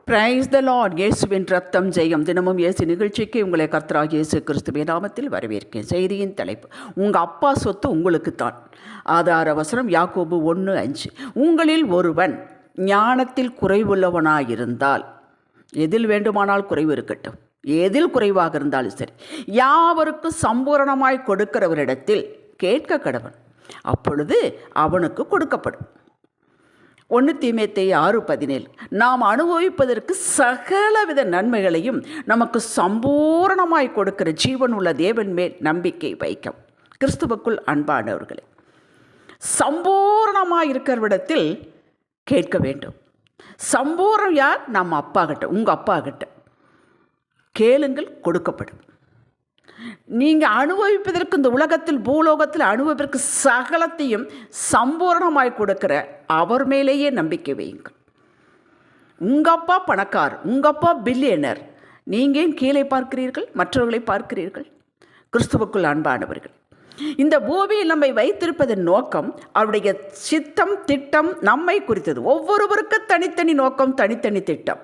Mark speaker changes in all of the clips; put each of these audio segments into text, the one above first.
Speaker 1: Praise the Lord. இயேசுவின் ரத்தம் ஜெயம். தினமும் இயேசு நிகழ்ச்சிக்கு உங்களை கர்த்தராகிய இயேசு கிறிஸ்துவின் நாமத்தில் வரவேற்கிறேன். செய்தியின் தலைப்பு, உங்கள் அப்பா சொத்து உங்களுக்குத்தான். ஆதார வசனம் யாக்கோபு 1:5. உங்களில் ஒருவன் ஞானத்தில் குறைவுள்ளவனாயிருந்தால், எதில் வேண்டுமானால் குறைவு இருக்கட்டும், எதில் குறைவாக இருந்தாலும் சரி, யாவருக்கும் சம்பூரணமாய் கொடுக்கிறவரிடத்தில் கேட்க கடவன், அப்பொழுது அவனுக்கு கொடுக்கப்படும். 1 தீமோத்தேயு 6:17. நாம் அனுபவிப்பதற்கு சகலவித நன்மைகளையும் நமக்கு சம்பூரணமாய் கொடுக்கிற ஜீவன் உள்ள தேவன் மேல் நம்பிக்கை வைக்க. கிறிஸ்துவுக்குள் அன்பானவர்களே, சம்பூரணமாய் இருக்கிறவிடத்தில் கேட்க வேண்டும். சம்பூர்ணம் யார்? நம்ம அப்பா கிட்ட, உங்கள் அப்பா கிட்ட கேளுங்கள், கொடுக்கப்படும். நீங்கள் அனுபவிப்பதற்கு, இந்த உலகத்தில் பூலோகத்தில் அனுபவிப்பதற்கு சகலத்தையும் சம்பூர்ணமாய் கொடுக்கிற அவர் மேலேயே நம்பிக்கை வையுங்கள். உங்கள் அப்பா பணக்கார், உங்கள் அப்பா பில்லியனர், நீங்கள் ஏன் கீழே பார்க்கிறீர்கள், மற்றவர்களை பார்க்கிறீர்கள்? கிறிஸ்துவுக்குள் அன்பானவர்கள், இந்த பூமியில் நம்மை வைத்திருப்பதன் நோக்கம் அவருடைய சித்தம், திட்டம் நம்மை குறித்தது. ஒவ்வொருவருக்கு தனித்தனி நோக்கம், தனித்தனி திட்டம்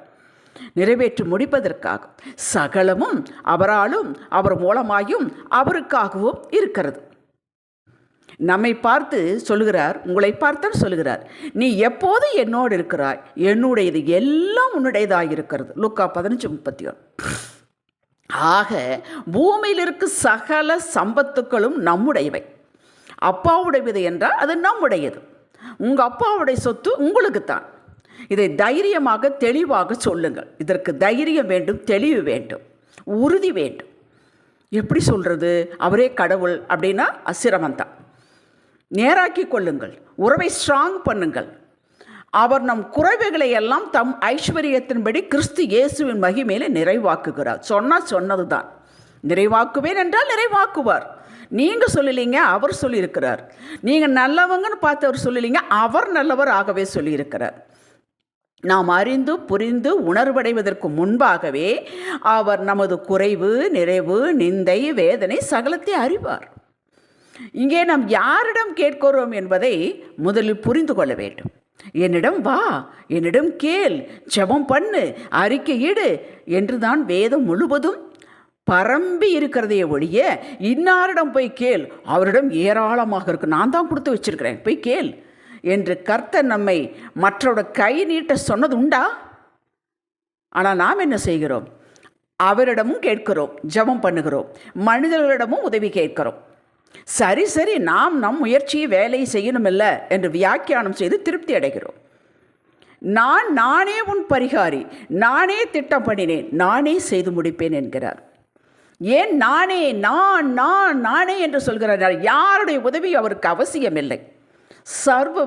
Speaker 1: நிறைவேற்றி முடிப்பதற்காக. சகலமும் அவராலும் அவர் மூலமாயும் அவருக்காகவும் இருக்கிறது. நம்மை பார்த்து சொல்லுகிறார், உங்களை பார்த்து சொல்லுகிறார், நீ எப்போது என்னோடு இருக்கிறாய், என்னுடையது எல்லாம் உன்னுடையதாக இருக்கிறது. லூக்கா 15:31. ஆக பூமியில் இருக்க சகல சம்பத்துக்களும் நம்முடையவை. அப்பாவுடையது என்றால் அது நம்முடையது. உங்கள் அப்பாவுடைய சொத்து உங்களுக்குத்தான். இதை தைரியமாக தெளிவாக சொல்லுங்கள். இதற்கு தைரியம் வேண்டும், தெளிவு வேண்டும், உறுதி வேண்டும். எப்படி சொல்கிறது? அவரே கடவுள் அப்படின்னா அசிரமந்தான். நேராக்கி கொள்ளுங்கள், உறவை ஸ்ட்ராங் பண்ணுங்கள். அவர் நம் குறைவுகளை எல்லாம் தம் ஐஸ்வர்யத்தின்படி கிறிஸ்து இயேசுவின் மகிமையிலே நிறைவாக்குகிறார். சொன்னது தான். நிறைவாக்குவேன் என்றால் நிறைவாக்குவார். நீங்கள் சொல்லலைங்க, அவர் சொல்லியிருக்கிறார். நீங்கள் நல்லவங்கன்னு பார்த்து அவர் சொல்லலைங்க, அவர் நல்லவர் ஆகவே சொல்லியிருக்கிறார். நாம் அறிந்து புரிந்து உணர்வடைவதற்கு முன்பாகவே அவர் நமது குறைவு, நிறைவு, நிந்தை, வேதனை சகலத்தை அறிவார். இங்கே நாம் யாரிடம் கேட்கிறோம் என்பதை முதலில் புரிந்து கொள்ள வேண்டும். என்னிடம் வா, என்னிடம் கேள், ஜெபம் பண்ணு, அறிக்கையிடு என்றுதான் வேதம் முழுவதும் பரம்பி இருக்கிறதையே ஒழிய, இன்னாரிடம் போய் கேள், அவரிடம் ஏராளமாக இருக்கு, நான் தான் கொடுத்து வச்சிருக்கிறேன், போய் கேள் என்று கர்த்தர் நம்மை மற்றவரோட கை நீட்ட சொன்னது உண்டா? ஆனால் நாம் என்ன செய்கிறோம்? அவரிடமும் கேட்கிறோம், ஜெபம் பண்ணுகிறோம், மனிதர்களிடமும் உதவி கேட்கிறோம். சரி நாம் நம் முயற்சியை வேலை செய்யணுமில்ல என்று வியாக்கியானம் செய்து திருப்தி அடைகிறோம். நானே உன் பரிகாரி, நானே திட்டம் பண்ணினேன், நானே செய்து முடிப்பேன் என்கிறார். ஏன் நானே என்று சொல்கிறார்? யாருடைய உதவி அவருக்கு அவசியமில்லை. சர்வ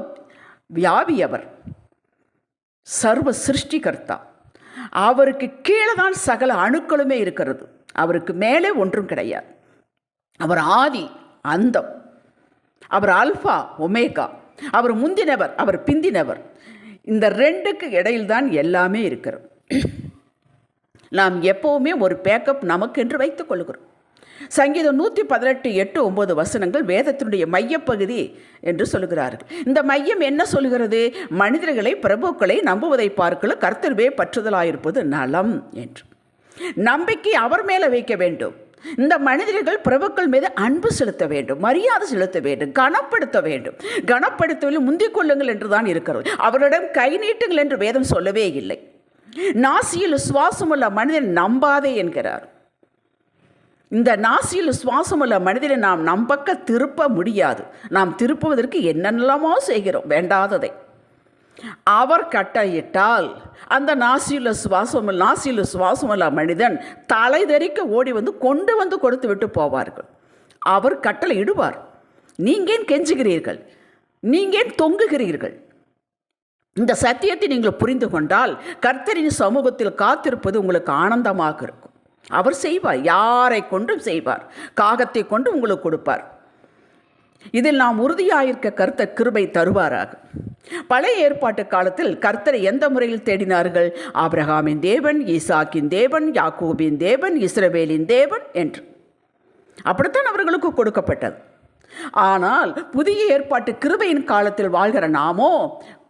Speaker 1: வியாபி அவர், சர்வ சிருஷ்டிகர்த்தா. அவருக்கு கீழே தான் சகல அணுக்களுமே இருக்கிறது. அவருக்கு மேலே ஒன்றும் கிடையாது. அவர் ஆதி அந்தம், அவர் அல்ஃபா ஒமேகா. அவர் முந்தினவர், அவர் பிந்தினவர். இந்த ரெண்டுக்கு இடையில்தான் எல்லாமே இருக்கிறது. நாம் எப்போவுமே ஒரு பேக்கப் நமக்கென்று வைத்துக் கொள்கிறோம். சங்கீதம் 118:8-9 வசனங்கள் வேதத்தினுடைய மையப்பகுதி என்று சொல்கிறார்கள். இந்த மையம் என்ன சொல்கிறது? மனிதர்களை, பிரபுக்களை நம்புவதை பார்க்கல கர்த்தர்வே பற்றுதலாயிருப்பது நலம் என்று. நம்பிக்கை அவர் மேலே வைக்க வேண்டும். இந்த மனிதர்கள் பிரபுக்கள் மீது அன்பு செலுத்த வேண்டும், மரியாதை செலுத்த வேண்டும், கனப்படுத்த வேண்டும். கனப்படுத்தவில்லை முந்திக் கொள்ளுங்கள் என்று தான் இருக்கிறது. அவரிடம் கை நீட்டுங்கள் என்று வேதம் சொல்லவே இல்லை. நாசியில் சுவாசமுள்ள மனிதன் நம்பாதே என்கிறார். இந்த நாசியில் சுவாசமுள்ள மனிதனை நாம் நம் பக்கம் திருப்ப முடியாது. நாம் திருப்புவதற்கு என்னென்னலாமோ செய்கிறோம், வேண்டாததை. அவர் கட்டளையிட்டால் அந்த நாசியில் சுவாசமுள்ள மனிதன் தலை தெறிக்க ஓடி வந்து கொண்டு வந்து கொடுத்து விட்டு போவார்கள். அவர் கட்டளை இடுவார். நீங்கள் ஏன் கெஞ்சுகிறீர்கள்? நீங்கள் ஏன் தொங்குகிறீர்கள்? இந்த சத்தியத்தை நீங்கள் புரிந்து கொண்டால் கர்த்தரின் சமூகத்தில் காத்திருப்பது உங்களுக்கு ஆனந்தமாக இருக்கும். அவர் செய்வார், யாரை கொண்டும் செய்வார். காகத்தை கொண்டு உங்களுக்கு கொடுப்பார். இதில் நாம் உறுதியாயிருக்க கர்த்தர் கிருபை தருவாராக. பழைய ஏற்பாட்டு காலத்தில் கர்த்தரை எந்த முறையில் தேடினார்கள்? ஆபிரகாமின் தேவன், ஈசாக்கின் தேவன், யாக்கோபின் தேவன், இஸ்ரவேலின் தேவன் என்று. அப்படித்தான் அவர்களுக்கு கொடுக்கப்பட்டது. ஆனால் புதிய ஏற்பாட்டு கிருபையின் காலத்தில் வாழ்கிற நாமோ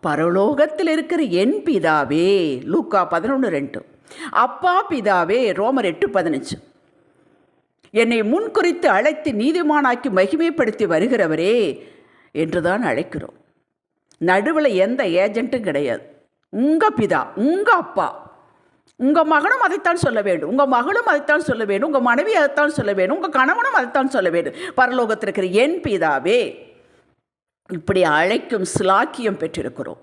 Speaker 1: பரலோகத்தில் இருக்கிற என் பிதாவே, லூக்கா 11:2. அப்பா பிதாவே, ரோமர் 8:15. என்னை முன்குறித்து அழைத்து நீதிமானாக்கி மகிமைப்படுத்தி வருகிறவரே என்றுதான் அழைக்கிறோம். நடுவில் எந்த ஏஜென்ட்டும் கிடையாது. உங்கள் பிதா, உங்கள் அப்பா. உங்கள் மகனும் அதைத்தான் சொல்ல வேண்டும், உங்கள் மகளும் அதைத்தான் சொல்ல வேண்டும், உங்கள் மனைவி அதைத்தான் சொல்ல வேண்டும், உங்கள் கணவனும் அதைத்தான் சொல்ல வேண்டும். பரலோகத்தில் இருக்கிற என் பிதாவே. இப்படி அழைக்கும் சிலாக்கியம் பெற்றிருக்கிறோம்.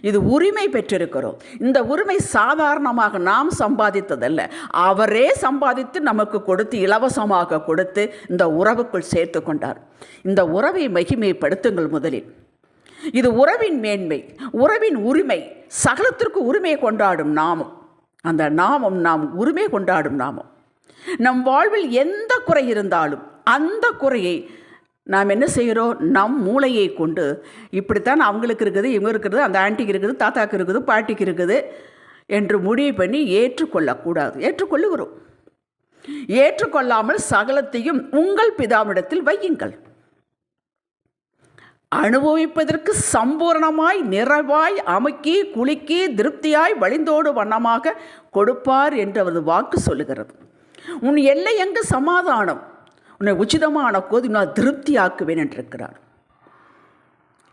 Speaker 1: இது உரிமை பெற்றிருக்கிறோம். இந்த உரிமை சாதாரணமாக நாம் சம்பாதித்ததல்ல, அவரே சம்பாதித்து நமக்கு கொடுத்து, இலவசமாக கொடுத்து இந்த உறவுக்குள் சேர்த்து கொண்டார். இந்த உறவை மகிமைப்படுத்துங்கள் முதலில். இது உறவின் மேன்மை, உறவின் உரிமை. சகலத்திற்கு உரிமை கொண்டாடும் நாமம். அந்த நாமம் நாம் உரிமை கொண்டாடும் நாமம். நம் வாழ்வில் எந்த குறை இருந்தாலும் அந்த குறையை நாம் என்ன செய்கிறோம்? நம் மூளையை கொண்டு இப்படித்தான் அவங்களுக்கு இருக்குது, இவங்க இருக்கிறது, அந்த ஆண்டிக்கு இருக்குது, தாத்தாக்கு இருக்குது, பாட்டிக்கு இருக்குது என்று முடிவு பண்ணி ஏற்றுக்கொள்ளக்கூடாது. ஏற்றுக்கொள்ளுகிறோம். ஏற்றுக்கொள்ளாமல் சகலத்தையும் உங்கள் பிதாவிடத்தில் வையுங்கள். அனுபவிப்பதற்கு சம்பூர்ணமாய், நிறைவாய், அமுக்கி, குலுக்கி, திருப்தியாய், வழிந்தோடு வண்ணமாக கொடுப்பார் என்று அவரது வாக்கு சொல்லுகிறது. உன் எல்லை எங்கு சமாதானம், உன்னை உச்சிதமான கோதி நான் திருப்தியாக்குவேன் என்றிருக்கிறார்.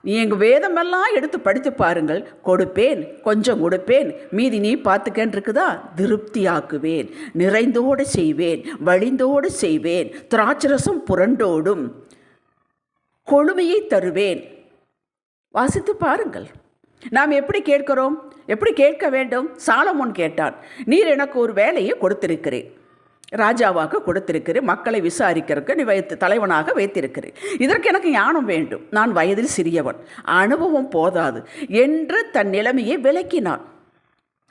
Speaker 1: நீ எங்கள் வேதமெல்லாம் எடுத்து படித்து பாருங்கள். கொடுப்பேன், கொஞ்சம் கொடுப்பேன், மீதி நீ பார்த்துக்கேன் இருக்குதா? திருப்தியாக்குவேன், நிறைந்தோடு செய்வேன், வழிந்தோடு செய்வேன், திராட்சரசம் புரண்டோடும், கொழுமையை தருவேன். வாசித்து பாருங்கள். நாம் எப்படி கேட்கிறோம்? எப்படி கேட்க வேண்டும்? சாலமோன் கேட்டான், நீர் எனக்கு ஒரு வேலையை கொடுத்திருக்கிறேன், ராஜாவாக கொடுத்திருக்கிறேன், மக்களை விசாரிக்கிறதுக்கு நீ தலைவனாக வைத்திருக்கிறேன். இதற்கு எனக்கு ஞானம் வேண்டும், நான் வயதில் சிறியவன், அனுபவம் போதாது என்று தன் நிலைமையை விளக்கினான்.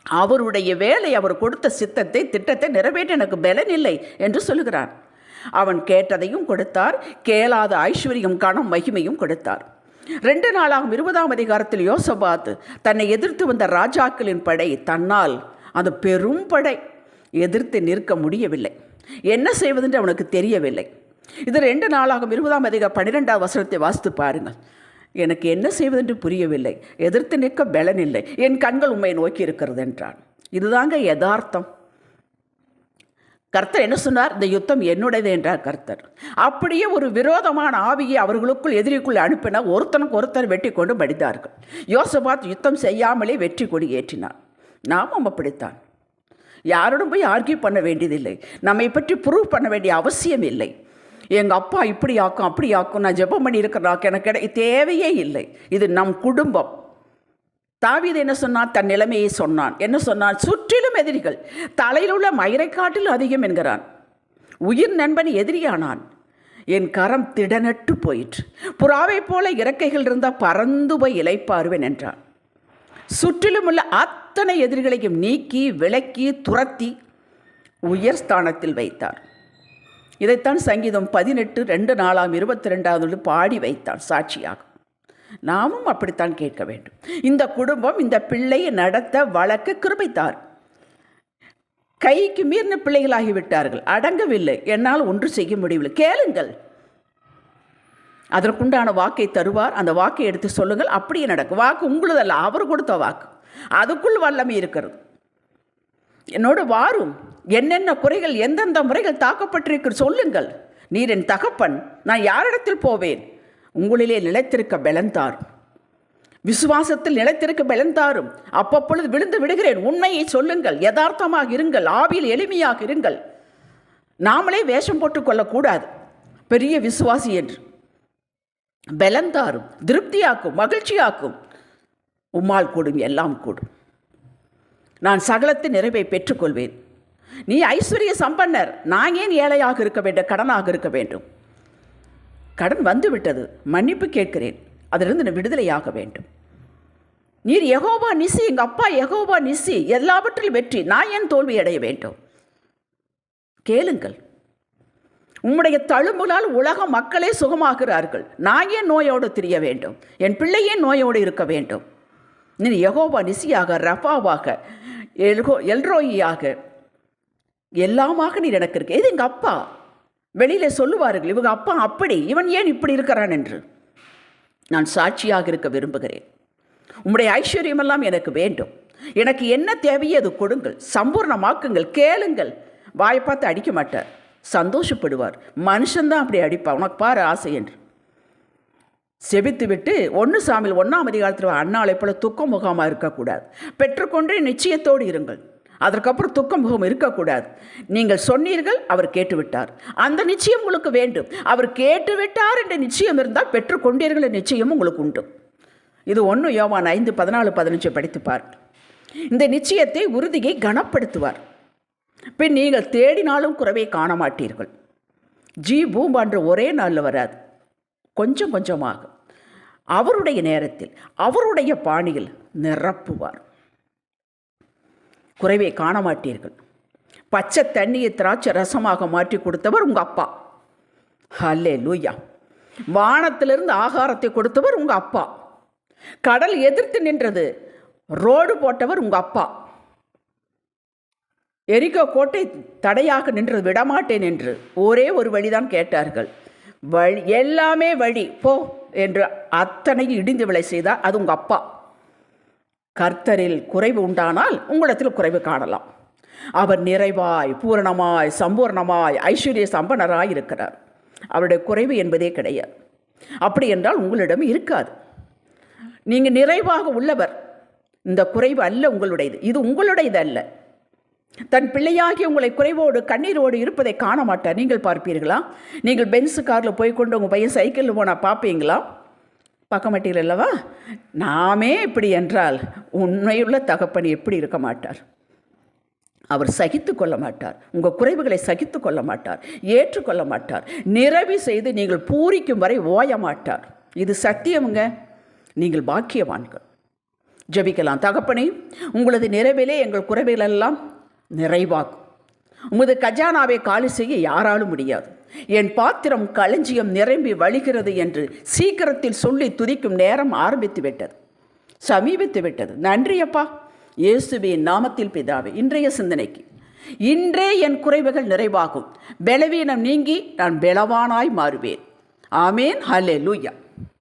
Speaker 1: அவருடைய வேலை, அவர் கொடுத்த சித்தத்தை, திட்டத்தை நிறைவேற்ற எனக்கு பலன் இல்லை என்று சொல்லுகிறான். அவன் கேட்டதையும் கொடுத்தார், கேளாத ஐஸ்வர்யம், கணம், மகிமையும் கொடுத்தார். 2 நாளாகும் 20ஆம் அதிகாரத்தில் யோசபாத் தன்னை எதிர்த்து வந்த ராஜாக்களின் படை, தன்னால் அந்த பெரும் படை எதிர்த்து நிற்க முடியவில்லை. என்ன செய்வதென்று அவனுக்கு தெரியவில்லை. இது 2 நாளாகும் 20ஆம் அதிகாரம் 12ஆம் வசனத்தை வாசித்து பாருங்கள். எனக்கு என்ன செய்வதென்று புரியவில்லை, எதிர்த்து நிற்க பலன் இல்லை, என் கண்கள் உம்மை நோக்கி இருக்கிறது என்றான். இதுதாங்க யதார்த்தம். கர்த்தர் என்ன சொன்னார்? இந்த யுத்தம் என்னுடையது என்றார் கர்த்தர். அப்படியே ஒரு விரோதமான ஆவியை அவர்களுக்குள், எதிரிக்குள் அனுப்பினார். ஒருத்தனுக்கு ஒருத்தர் வெட்டி கொண்டு மடித்தார்கள். யோசபாத் யுத்தம் செய்யாமலே வெற்றி கொடி ஏற்றினார். நாமும் அப்படித்தான். யாரோடும் போய் ஆர்கியூ பண்ண வேண்டியதில்லை, நம்மை பற்றி ப்ரூவ் பண்ண வேண்டிய அவசியம் இல்லை. எங்கள் அப்பா இப்படி ஆக்கும், அப்படி ஆக்கும், நான் ஜெபம் பண்ணி இருக்கிறாக்கு, எனக்கு தேவையே இல்லை. இது நம் குடும்பம். தாவீது என்ன சொன்னான்? தன் நிலைமையை சொன்னான். என்ன சொன்னான்? சுற்றிலும் எதிரிகள், தலையில் உள்ள மயிரை காட்டிலும் அதிகம் என்கிறான். உயிர் நண்பன் எதிரியானான். என் கரம் திடனட்டு போயிற்று, புறாவை போல இறக்கைகள் இருந்தால் பறந்து போய் இளைப்பாருவேன் என்றான். சுற்றிலும் உள்ள அத்தனை எதிரிகளையும் நீக்கி, விலக்கி, துரத்தி உயர் ஸ்தானத்தில் வைத்தார். இதைத்தான் சங்கீதம் 18 2 நாளாம் 22வது பாடி வைத்தான் சாட்சியாக. நாமும் அப்படித்தான் கேட்க வேண்டும். இந்த குடும்பம், இந்த பிள்ளையை நடத்த வளர்க்க கிருபைத்தார். கைக்கு மீறின பிள்ளைகளாகிவிட்டார்கள், அடங்கவில்லை, என்னால் ஒன்று செய்ய முடியவில்லை. கேளுங்கள், அதற்குண்டான வாக்கை தருவார். அந்த வாக்கை எடுத்து சொல்லுங்கள், அப்படியே நடக்கும். வாக்கு உங்களுதல்ல, அவர் கொடுத்த வாக்கு. அதுக்குள் வல்லமை இருக்கிறது. என்னோடு வாரும், என்னென்ன குறைகள், எந்தெந்த முறைகள் தாக்கப்பட்டிருக்க சொல்லுங்கள். நீர் என் தகப்பன், நான் யாரிடத்தில் போவேன்? உங்களிலே நிலைத்திருக்க பலன் தாரும், விசுவாசத்தில் நிலைத்திருக்க பலன் தாரும். அப்பப்பொழுது விழுந்து விடுகிறேன். உண்மையை சொல்லுங்கள், யதார்த்தமாக இருங்கள், ஆவியில் எளிமையாக இருங்கள். நாமளே வேஷம் போட்டுக்கொள்ளக்கூடாது பெரிய விசுவாசி என்று. பலன் தாரும், திருப்தியாக்கும், மகிழ்ச்சியாக்கும். உம்மால் கூடும், எல்லாம் கூடும். நான் சகலத்தின் நிறைவை பெற்றுக்கொள்வேன். நீ ஐஸ்வர்ய சம்பன்னர், நான் ஏன் ஏழையாக இருக்க வேண்டும், கடனாக இருக்க வேண்டும்? கடன் வந்துவிட்டது, மன்னிப்பு கேட்கிறேன், அதிலிருந்து நான் விடுதலையாக வேண்டும். நீர் யெகோவா நிசி, எங்கள் அப்பா யெகோவா நிசி, எல்லாவற்றிலும் வெற்றி, நான் ஏன் தோல்வி அடைய வேண்டும்? கேளுங்கள். உம்முடைய தழும்புகளால் உலக மக்களே சுகமாகிறார்கள், நான் ஏன் நோயோடு திரிய வேண்டும்? என் பிள்ளையே நோயோடு இருக்க வேண்டும்? நீர் யெகோவா நிசியாக, ரஃபாவாக, எல்ரோயியாக, எல்லாமாக நீர் எனக்கு இருக்க. இது எங்கள் அப்பா. வெளியில் சொல்லுவார்கள், இவங்க அப்பா அப்படி, இவன் ஏன் இப்படி இருக்கிறான் என்று. நான் சாட்சியாக இருக்க விரும்புகிறேன். உம்முடைய ஐஸ்வர்யமெல்லாம் எனக்கு வேண்டும். எனக்கு என்ன தேவையோ அது கொடுங்கள், சம்பூர்ணமாக்குங்கள், கேளுங்கள். வாயை பார்த்து அடிக்க மாட்டார், சந்தோஷப்படுவார். மனுஷன்தான் அப்படி அடிப்பார். உனக்கு பாரு ஆசை என்று செபித்து விட்டு 1 சாமுவேல் 1ஆம் அதிகாரத்தில் அன்னாளை போல துக்க முகமாக இருக்கக்கூடாது. பெற்றுக்கொண்டே நிச்சயத்தோடு இருங்கள். அதற்கப்புறம் துக்க முகம் இருக்கக்கூடாது. நீங்கள் சொன்னீர்கள், அவர் கேட்டுவிட்டார், அந்த நிச்சயம் உங்களுக்கு வேண்டும். அவர் கேட்டுவிட்டார் என்ற நிச்சயம் இருந்தால் பெற்றுக்கொண்டீர்கள் என்ற நிச்சயம் உங்களுக்கு உண்டு. இது 1 யோவான் 5:14-15 படித்து பாருங்கள். இந்த நிச்சயத்தை உறுதியை கனப்படுத்துவார். பின் நீங்கள் தேடினாலும் குறைவை காண மாட்டீர்கள். பூம்பான்ற ஒரே நாளில் வராது, கொஞ்சம் கொஞ்சமாக அவருடைய நேரத்தில் அவருடைய பாணியில் நிரப்புவார். குறைவை காண மாட்டீர்கள். பச்சை தண்ணியை திராட்சை ரசமாக மாற்றி கொடுத்தவர் உங்கள் அப்பா. ஹல்லேலூயா. வானத்திலிருந்து ஆகாரத்தை கொடுத்தவர் உங்கள் அப்பா. கடல் எதிர்த்து நின்றது, ரோடு போட்டவர் உங்கள் அப்பா. எரிகோ கோட்டை தடையாக நின்றது, விடமாட்டேன் என்று ஒரே ஒரு வழிதான் கேட்டார்கள். வழி எல்லாமே வழி போ என்று அத்தனையும் இடிந்து விளை செய்தால் அது உங்கள் அப்பா. கர்த்தரில் குறைவு உண்டானால் உங்களிடத்தில் குறைவு காணலாம். அவர் நிறைவாய், பூரணமாய், சம்பூர்ணமாய், ஐஸ்வர்ய சம்பனராய் இருக்கிறார். அவருடைய குறைவு என்பதே கிடையாது. அப்படி என்றால் உங்களிடம் இருக்காது. நீங்கள் நிறைவாக உள்ளவர். இந்த குறைவு அல்ல உங்களுடையது, இது உங்களுடையது அல்ல. தன் பிள்ளையாகி உங்களை குறைவோடு கண்ணீரோடு இருப்பதை காண மாட்டார். நீங்கள் பார்ப்பீர்களா? நீங்கள் பென்ஸு காரில் போய்கொண்டு உங்கள் பையன் சைக்கிளில் போனால் பார்ப்பீங்களா? பார்க்க மாட்டீர்கள் அல்லவா? நாமே இப்படி என்றால் உண்மையுள்ள தகப்பன் எப்படி இருக்க மாட்டார்? அவர் சகித்து கொள்ள மாட்டார். உங்கள் குறைவுகளை சகித்து கொள்ள மாட்டார், ஏற்றுக்கொள்ள மாட்டார். நிறைவு செய்து நீங்கள் பூரிக்கும் வரை ஓய மாட்டார். இது சத்தியமுங்க. நீங்கள் பாக்கியவான்கள். ஜெபிக்கலாம். தகப்பனே, உங்களது நிறைவிலே எங்கள் குறைவுகளெல்லாம் நிறைவாகும். உமது கஜானாவை காலி செய்ய யாராலும் முடியாது. என் பாத்திரம் களஞ்சியம் நிரம்பி வழிகிறது என்று சீக்கிரத்தில் சொல்லி துதிக்கும் நேரம் ஆரம்பித்து விட்டது, சமீபித்து விட்டது. நன்றி அப்பா, இயேசுவின் நாமத்தில் பிதாவே. இன்றைய சிந்தனைக்கு, இன்றே என் குறைவுகள் நிறைவாகும், பலவீனம் நீங்கி நான் பலவானாய் மாறுவேன். ஆமேன். ஹல்லேலூயா.